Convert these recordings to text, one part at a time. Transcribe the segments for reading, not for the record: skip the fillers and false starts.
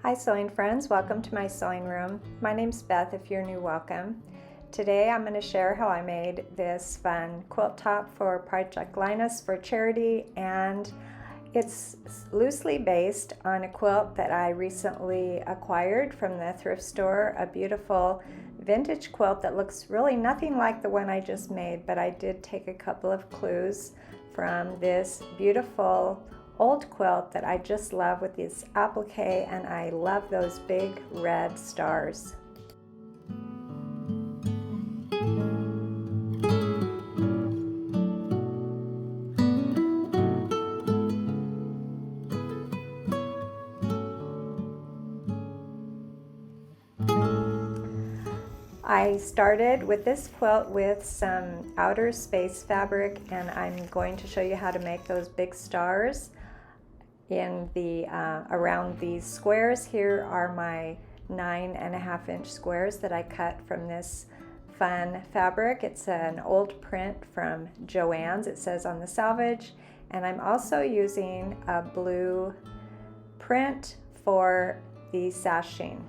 Hi sewing friends, welcome to my sewing room. My name's Beth. If you're new, welcome. Today I'm going to share how I made this fun quilt top for Project Linus for charity, and it's loosely based on a quilt that I recently acquired from the thrift store, a beautiful vintage quilt that looks really nothing like the one I just made, but I did take a couple of clues from this beautiful old quilt that I just love with this applique, and I love those big red stars. I started with this quilt with some outer space fabric, and I'm going to show you how to make those big stars in the around these squares. Here are my 9.5-inch squares that I cut from this fun fabric. It's an old print from Joann's, it says on the salvage, and I'm also using a blue print for the sashing.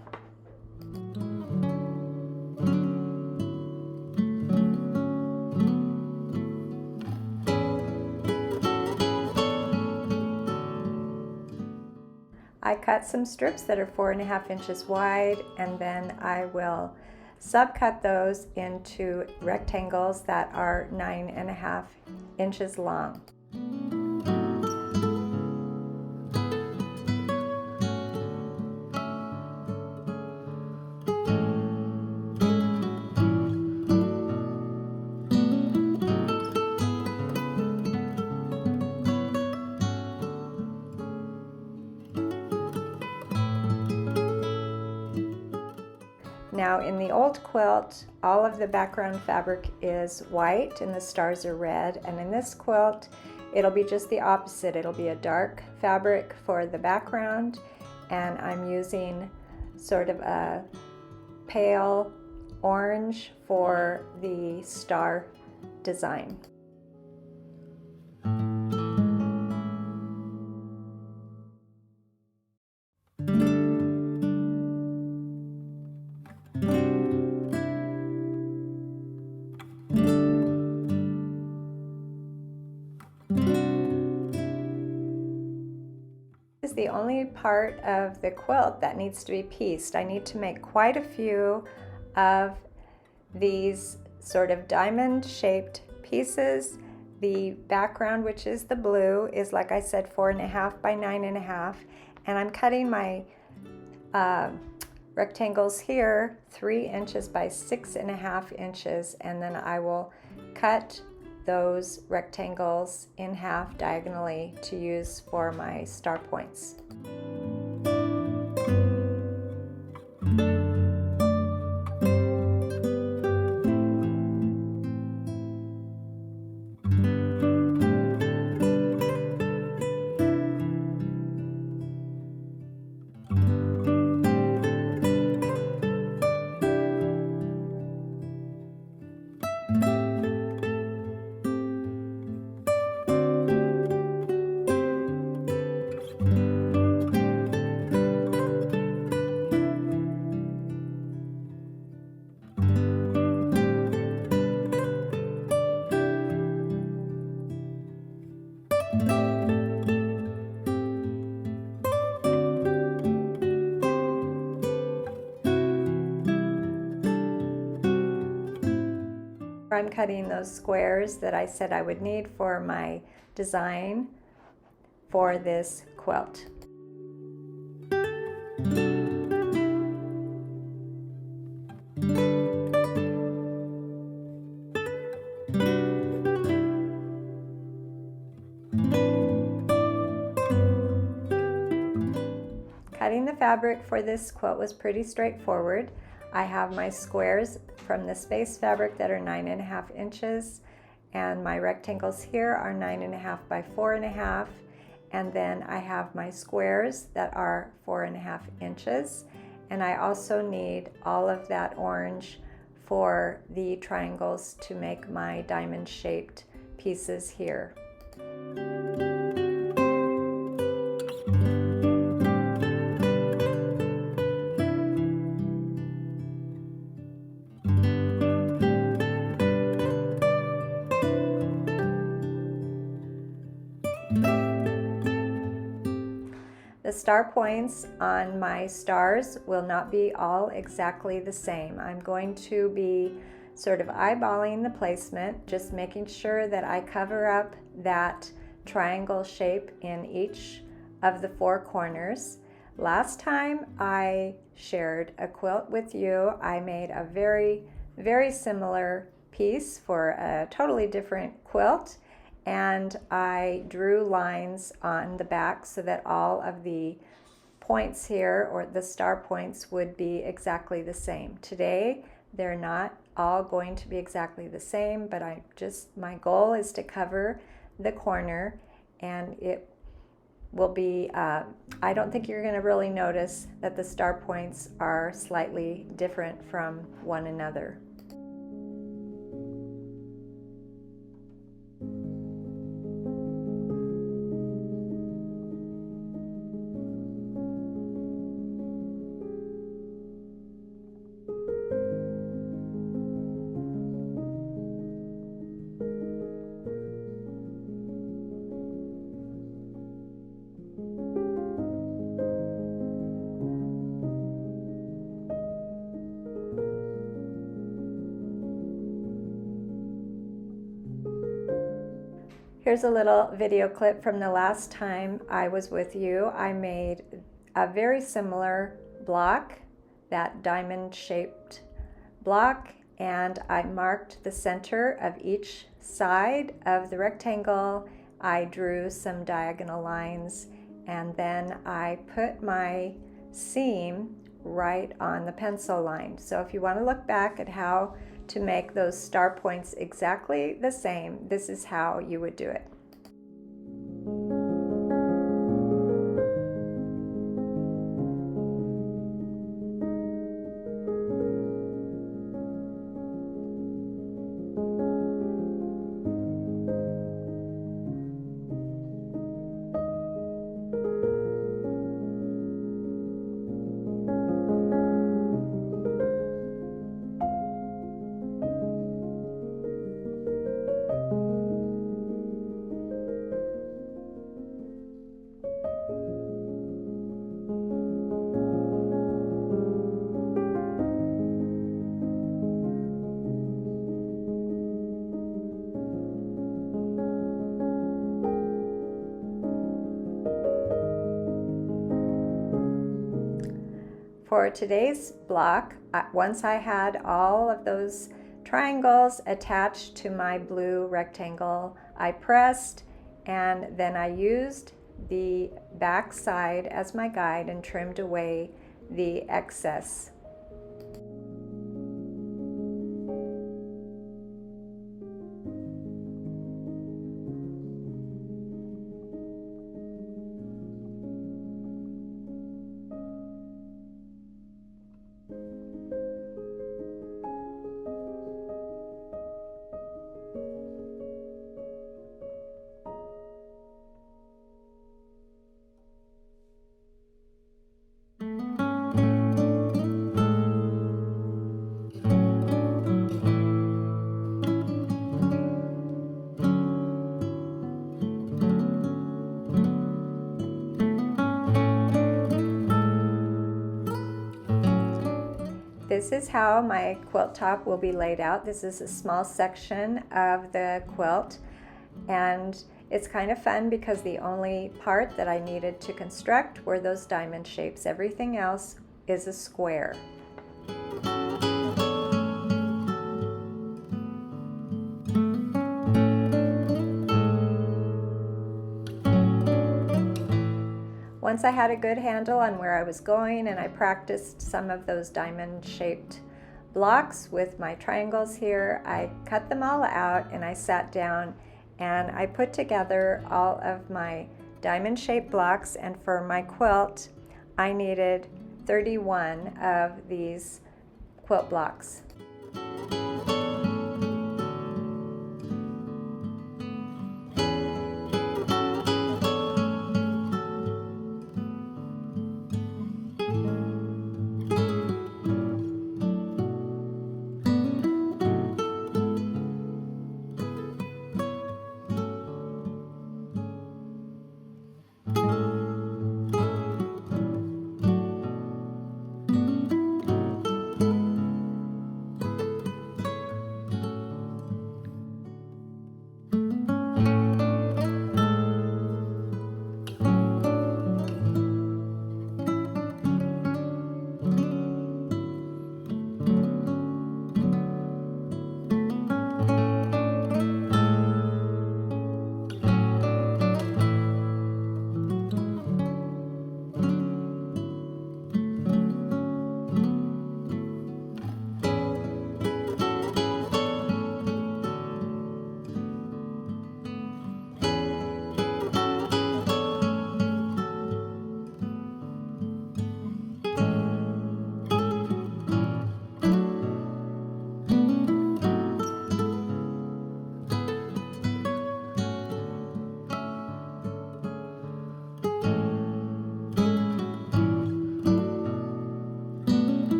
I cut some strips that are 4.5 inches wide, and then I will subcut those into rectangles that are 9.5 inches long. Now in the old quilt, all of the background fabric is white and the stars are red, and in this quilt it'll be just the opposite. It'll be a dark fabric for the background, and I'm using sort of a pale orange for the star design. This is the only part of the quilt that needs to be pieced. I need to make quite a few of these sort of diamond shaped pieces. The background, which is the blue, is, like I said, 4.5 by 9.5, and I'm cutting my rectangles here 3 inches by 6.5 inches, and then I will cut those rectangles in half diagonally to use for my star points. I'm cutting those squares that I said I would need for my design for this quilt. Cutting the fabric for this quilt was pretty straightforward. I have my squares from the space fabric that are 9.5 inches, and my rectangles here are 9.5 by 4.5, and then I have my squares that are 4.5 inches, and I also need all of that orange for the triangles to make my diamond shaped pieces here. star points on my stars will not be all exactly the same. I'm going to be sort of eyeballing the placement, just making sure that I cover up that triangle shape in each of the four corners. Last time I shared a quilt with you, I made a very, very similar piece for a totally different quilt, and I drew lines on the back so that all of the points here, or the star points, would be exactly the same. Today they're not all going to be exactly the same, but my goal is to cover the corner, and it will be, I don't think you're going to really notice that the star points are slightly different from one another. Here's a little video clip from the last time I was with you. I made a very similar block, that diamond-shaped block, and I marked the center of each side of the rectangle. I drew some diagonal lines, and then I put my seam right on the pencil line. So if you want to look back at how to make those star points exactly the same, this is how you would do it. For today's block, once I had all of those triangles attached to my blue rectangle, I pressed, and then I used the back side as my guide and trimmed away the excess. This is how my quilt top will be laid out. This is a small section of the quilt, and it's kind of fun because the only part that I needed to construct were those diamond shapes. Everything else is a square. Once I had a good handle on where I was going, and I practiced some of those diamond-shaped blocks with my triangles here, I cut them all out and I sat down and I put together all of my diamond-shaped blocks, and for my quilt I needed 31 of these quilt blocks.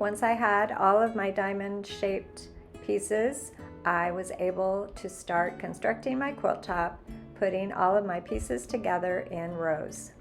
Once I had all of my diamond-shaped pieces, I was able to start constructing my quilt top, putting all of my pieces together in rows.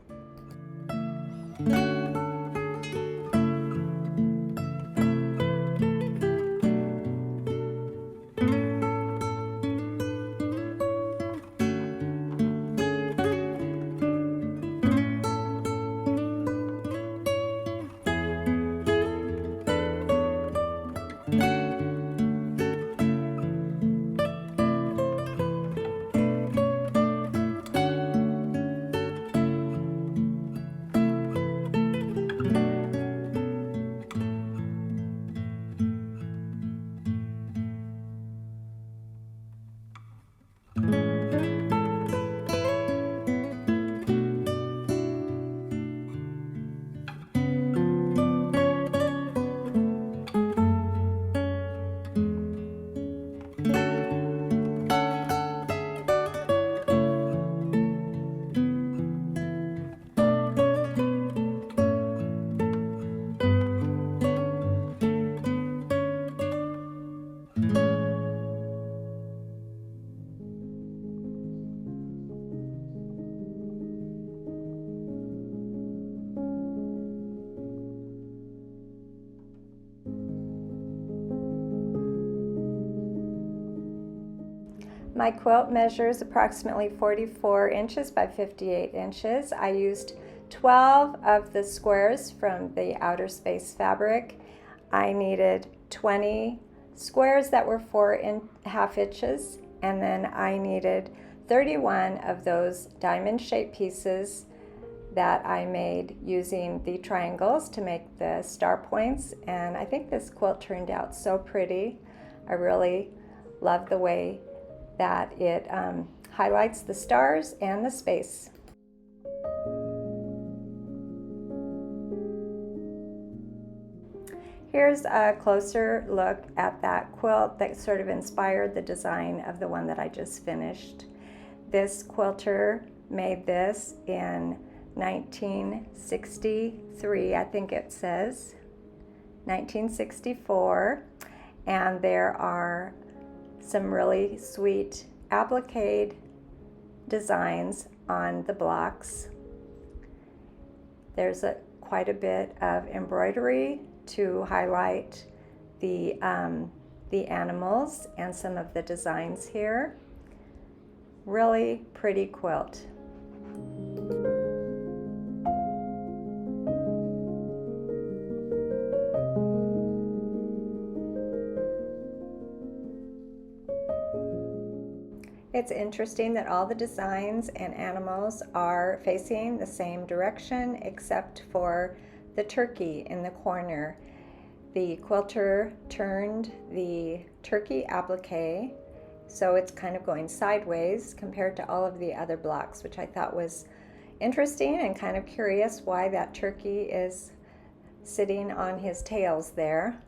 My quilt measures approximately 44 inches by 58 inches. I used 12 of the squares from the outer space fabric. I needed 20 squares that were 4.5 inches, and then I needed 31 of those diamond-shaped pieces that I made using the triangles to make the star points. And I think this quilt turned out so pretty. I really love the way that it highlights the stars and the space. Here's a closer look at that quilt that sort of inspired the design of the one that I just finished. This quilter made this in 1963, I think it says, 1964, and there are some really sweet applique designs on the blocks. There's quite a bit of embroidery to highlight the animals and some of the designs here. Really pretty quilt. It's interesting that all the designs and animals are facing the same direction except for the turkey in the corner. The quilter turned the turkey applique so it's kind of going sideways compared to all of the other blocks, which I thought was interesting and kind of curious why that turkey is sitting on his tails there.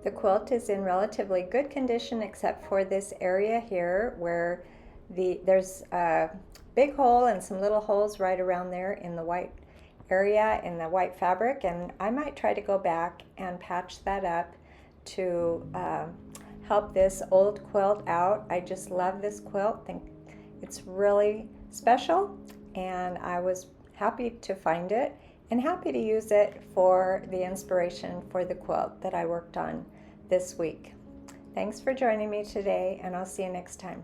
The quilt is in relatively good condition except for this area here where there's a big hole and some little holes right around there in the white area in the white fabric, and I might try to go back and patch that up to help this old quilt out. I just love this quilt. I think it's really special, and I was happy to find it and happy to use it for the inspiration for the quilt that I worked on this week. Thanks for joining me today, and I'll see you next time.